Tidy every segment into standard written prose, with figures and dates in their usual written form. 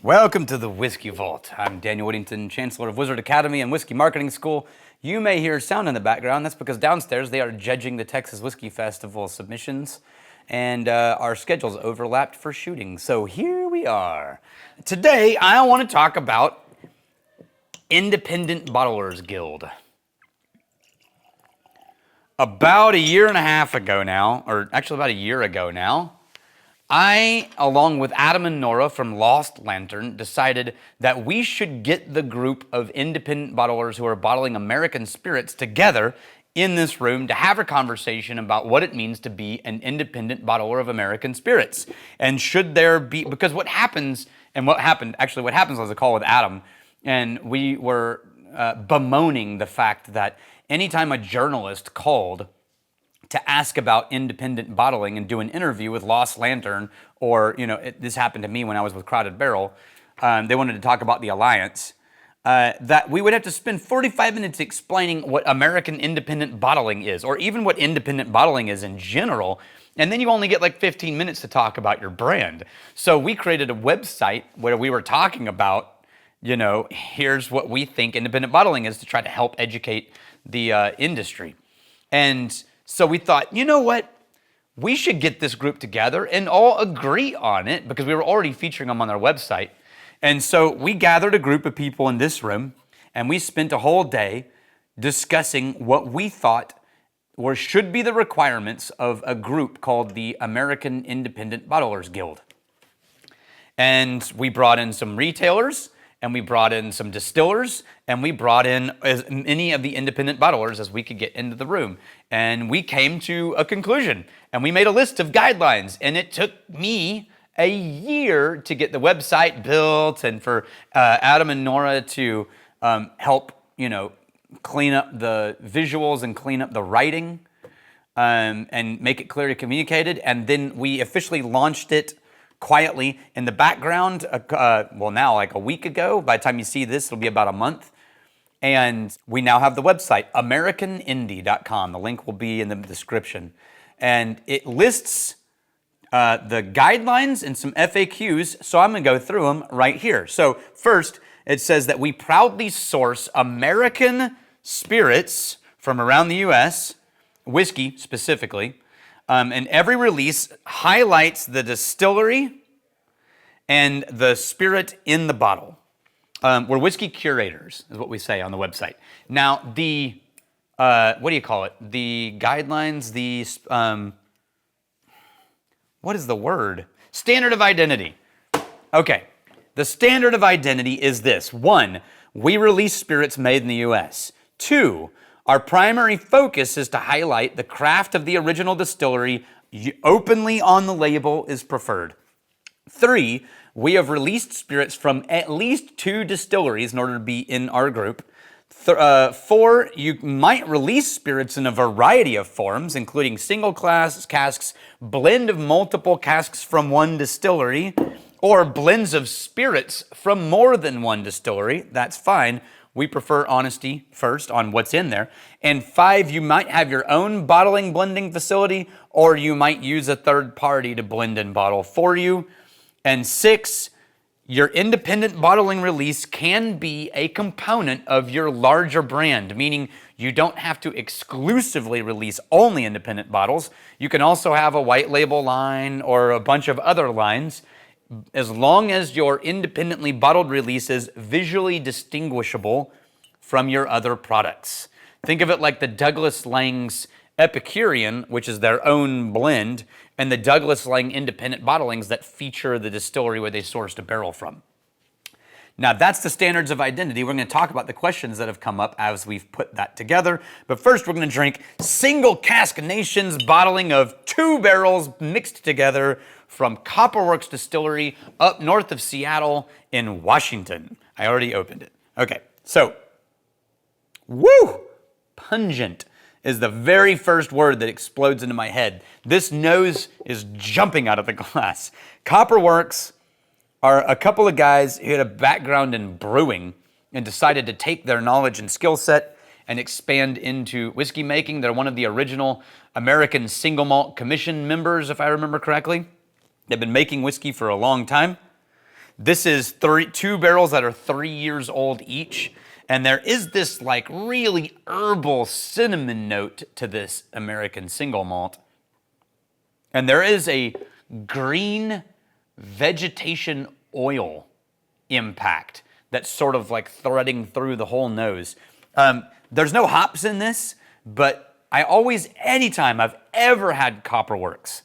Welcome to the Whiskey Vault. I'm Daniel Whittington, Chancellor of Wizard Academy and Whiskey Marketing School. You may hear sound in the background. That's because downstairs they are judging the Texas Whiskey Festival submissions, and our schedules overlapped for shooting. So here we are. Today, I want to talk about Independent Bottlers Guild. About a year and a half ago now, or actually about a year ago now, I, along with Adam and Nora from Lost Lantern, decided that we should get the group of independent bottlers who are bottling American spirits together in this room to have a conversation about what it means to be an independent bottler of American spirits. And should there be, because what happens was a call with Adam, and we were bemoaning the fact that anytime a journalist called to ask about independent bottling and do an interview with Lost Lantern, or, this happened to me when I was with Crowded Barrel, they wanted to talk about the Alliance, that we would have to spend 45 minutes explaining what American independent bottling is, or even what independent bottling is in general, and then you only get like 15 minutes to talk about your brand. So we created a website where we were talking about, here's what we think independent bottling is to try to help educate the industry. And so we thought, you know what? We should get this group together and all agree on it because we were already featuring them on our website. And so we gathered a group of people in this room and we spent a whole day discussing what we thought or should be the requirements of a group called the American Independent Bottlers Guild. And we brought in some retailers, and we brought in some distillers, and we brought in as many of the independent bottlers as we could get into the room. And we came to a conclusion, and we made a list of guidelines, and it took me a year to get the website built and for Adam and Nora to help, clean up the visuals and clean up the writing and make it clearly communicated. And then we officially launched it quietly in the background, now like a week ago. By the time you see this, it'll be about a month. And we now have the website, AmericanIndie.com. The link will be in the description. And it lists the guidelines and some FAQs, so I'm gonna go through them right here. So first, it says that we proudly source American spirits from around the US, whiskey specifically, and every release highlights the distillery and the spirit in the bottle. We're whiskey curators, is what we say on the website. Now, the, what do you call it? The guidelines, what is the word? Standard of identity. Okay, the standard of identity is this. 1, we release spirits made in the US. 2, our primary focus is to highlight the craft of the original distillery. Openly on the label is preferred. 3, we have released spirits from at least 2 distilleries in order to be in our group. 4, you might release spirits in a variety of forms, including single casks, blend of multiple casks from one distillery, or blends of spirits from more than one distillery. That's fine. We prefer honesty first on what's in there. And 5, you might have your own bottling blending facility, or you might use a third party to blend and bottle for you. And 6, your independent bottling release can be a component of your larger brand, meaning you don't have to exclusively release only independent bottles. You can also have a white label line or a bunch of other lines, as long as your independently bottled release is visually distinguishable from your other products. Think of it like the Douglas Lang's Epicurean, which is their own blend, and the Douglas Lang independent bottlings that feature the distillery where they sourced a barrel from. Now, that's the standards of identity. We're going to talk about the questions that have come up as we've put that together. But first, we're going to drink Single Cask Nation's bottling of 2 barrels mixed together from Copperworks Distillery up north of Seattle in Washington. I already opened it. Okay, so, pungent is the very first word that explodes into my head. This nose is jumping out of the glass. Copperworks are a couple of guys who had a background in brewing and decided to take their knowledge and skill set and expand into whiskey making. They're one of the original American Single Malt Commission members, if I remember correctly. They've been making whiskey for a long time. this is two barrels that are 3 years old each. And there is this like really herbal cinnamon note to this American single malt. And there is a green vegetation oil impact that's sort of like threading through the whole nose. There's no hops in this, but I always, anytime I've ever had Copperworks,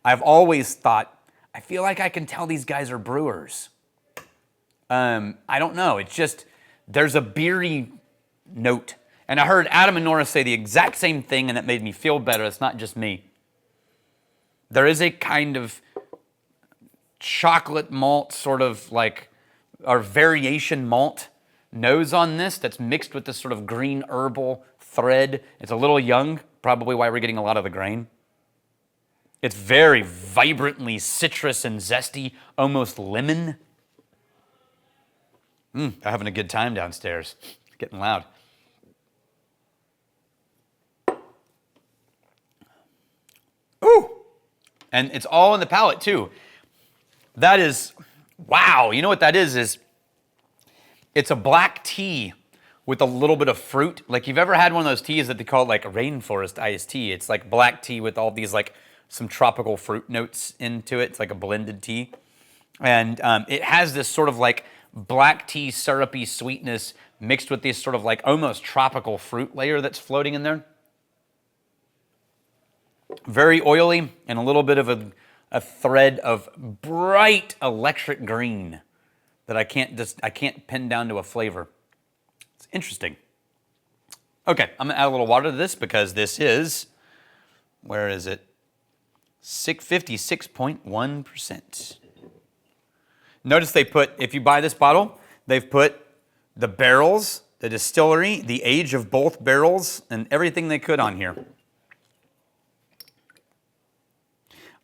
I've always thought, I feel like I can tell these guys are brewers. I don't know, it's just, there's a beery note. And I heard Adam and Nora say the exact same thing, and it made me feel better. It's not just me. There is a kind of chocolate malt, sort of like, or variation malt nose on this that's mixed with this sort of green herbal thread. It's a little young, probably why we're getting a lot of the grain. It's very vibrantly citrus and zesty, almost lemon. They're having a good time downstairs. It's getting loud. Ooh! And it's all in the palate too. That is, wow, you know what that is it's a black tea with a little bit of fruit. Like you've ever had one of those teas that they call like a rainforest iced tea. It's like black tea with all these like some tropical fruit notes into it. It's like a blended tea. And it has this sort of like black tea syrupy sweetness mixed with this sort of like almost tropical fruit layer that's floating in there. Very oily and a little bit of a thread of bright electric green that I can't pin down to a flavor. It's interesting. Okay, I'm gonna add a little water to this because this is, where is it? 56.1%. Notice they put, if you buy this bottle, they've put the barrels, the distillery, the age of both barrels, and everything they could on here.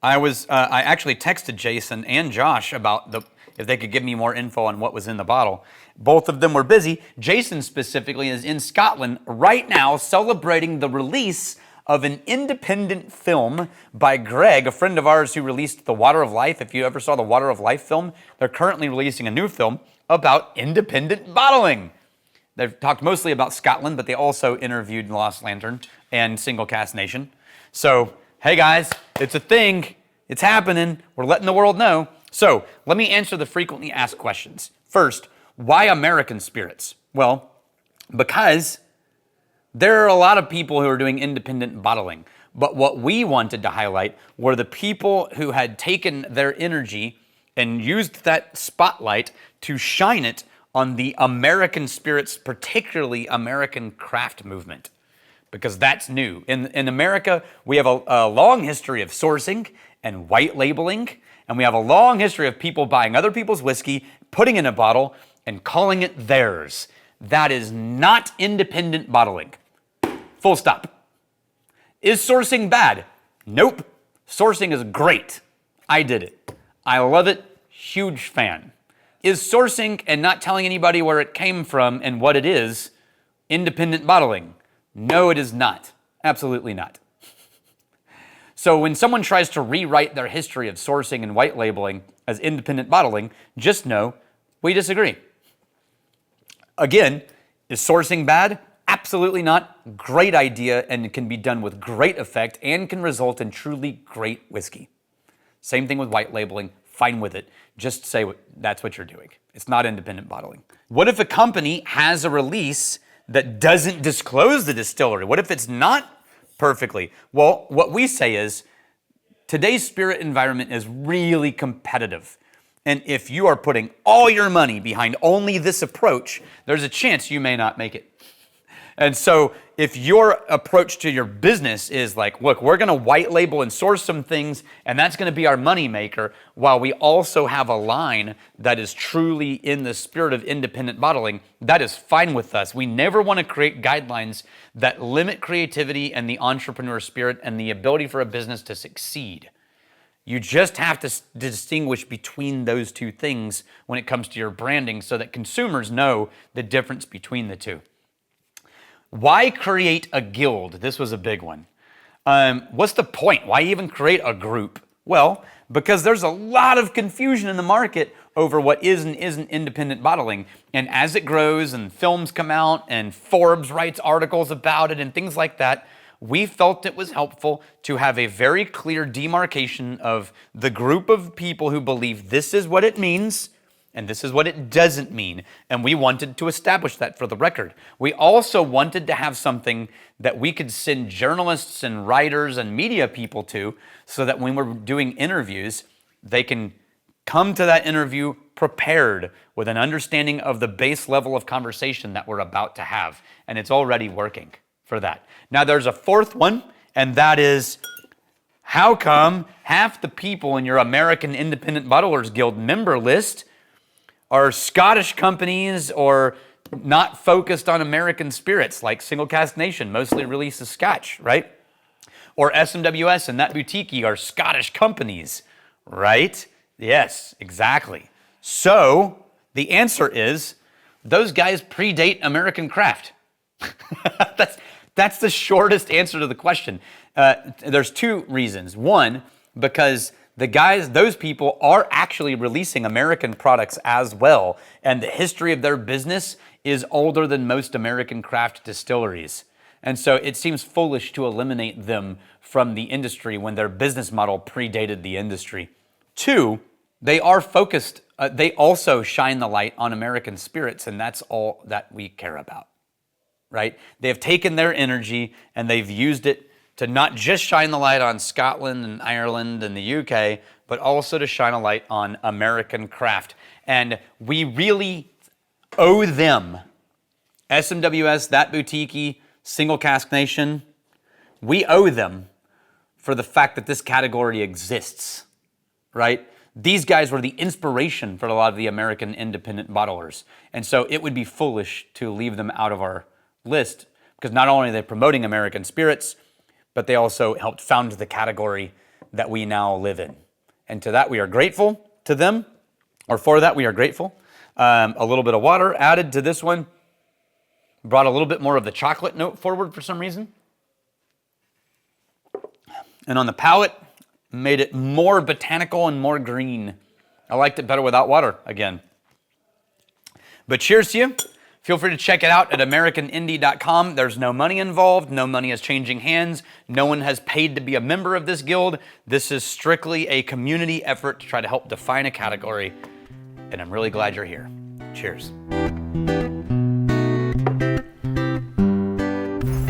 I actually texted Jason and Josh about if they could give me more info on what was in the bottle. Both of them were busy. Jason specifically is in Scotland right now celebrating the release of an independent film by Greg, a friend of ours who released The Water of Life. If you ever saw the Water of Life film, they're currently releasing a new film about independent bottling. They've talked mostly about Scotland, but they also interviewed Lost Lantern and Single Cask Nation. So, hey guys, it's a thing. It's happening. We're letting the world know. So, let me answer the frequently asked questions. First, why American spirits? Well, because there are a lot of people who are doing independent bottling. But what we wanted to highlight were the people who had taken their energy and used that spotlight to shine it on the American spirits, particularly American craft movement. Because that's new. In America, we have a long history of sourcing and white labeling, and we have a long history of people buying other people's whiskey, putting in a bottle, and calling it theirs. That is not independent bottling. Full stop. Is sourcing bad? Nope. Sourcing is great. I did it. I love it. Huge fan. Is sourcing and not telling anybody where it came from and what it is independent bottling? No, it is not. Absolutely not. So when someone tries to rewrite their history of sourcing and white labeling as independent bottling, just know we disagree. Again, is sourcing bad? Absolutely not. Great idea, and it can be done with great effect and can result in truly great whiskey. Same thing with white labeling. Fine with it. Just say that's what you're doing. It's not independent bottling. What if a company has a release that doesn't disclose the distillery? What if it's not perfectly? Well, what we say is today's spirit environment is really competitive. And if you are putting all your money behind only this approach, there's a chance you may not make it. And so if your approach to your business is like, look, we're going to white label and source some things, and that's going to be our money maker, while we also have a line that is truly in the spirit of independent bottling, that is fine with us. We never want to create guidelines that limit creativity and the entrepreneur spirit and the ability for a business to succeed. You just have to distinguish between those two things when it comes to your branding so that consumers know the difference between the two. Why create a guild? This was a big one. What's the point? Why even create a group? Well, because there's a lot of confusion in the market over what is and isn't independent bottling. And as it grows and films come out and Forbes writes articles about it and things like that, we felt it was helpful to have a very clear demarcation of the group of people who believe this is what it means and this is what it doesn't mean. And we wanted to establish that for the record. We also wanted to have something that we could send journalists and writers and media people to so that when we're doing interviews, they can come to that interview prepared with an understanding of the base level of conversation that we're about to have. And it's already working for that. Now there's a fourth one, and that is, how come half the people in your American Independent Bottlers Guild member list are Scottish companies or not focused on American spirits, like Single Cask Nation mostly releases Scotch, right? Or SMWS and That Boutique are Scottish companies, right? Yes, exactly. So the answer is, those guys predate American craft. That's the shortest answer to the question. There's two reasons. One, because those people are actually releasing American products as well, and the history of their business is older than most American craft distilleries. And so it seems foolish to eliminate them from the industry when their business model predated the industry. Two, they are focused, they also shine the light on American spirits, and that's all that we care about, right? They have taken their energy and they've used it to not just shine the light on Scotland and Ireland and the UK, but also to shine a light on American craft. And we really owe them, SMWS, That Boutique, Single Cask Nation, we owe them for the fact that this category exists, right? These guys were the inspiration for a lot of the American independent bottlers. And so it would be foolish to leave them out of our list, because not only are they promoting American spirits, but they also helped found the category that we now live in. And to that we are grateful to them, or for that we are grateful. A little bit of water added to this one, brought a little bit more of the chocolate note forward for some reason. And on the palate, made it more botanical and more green. I liked it better without water again. But cheers to you. Feel free to check it out at AmericanIndie.com. There's no money involved. No money is changing hands. No one has paid to be a member of this guild. This is strictly a community effort to try to help define a category. And I'm really glad you're here. Cheers.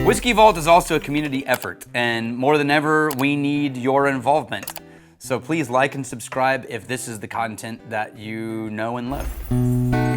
Whiskey Vault is also a community effort, and more than ever, we need your involvement. So please like and subscribe if this is the content that you know and love.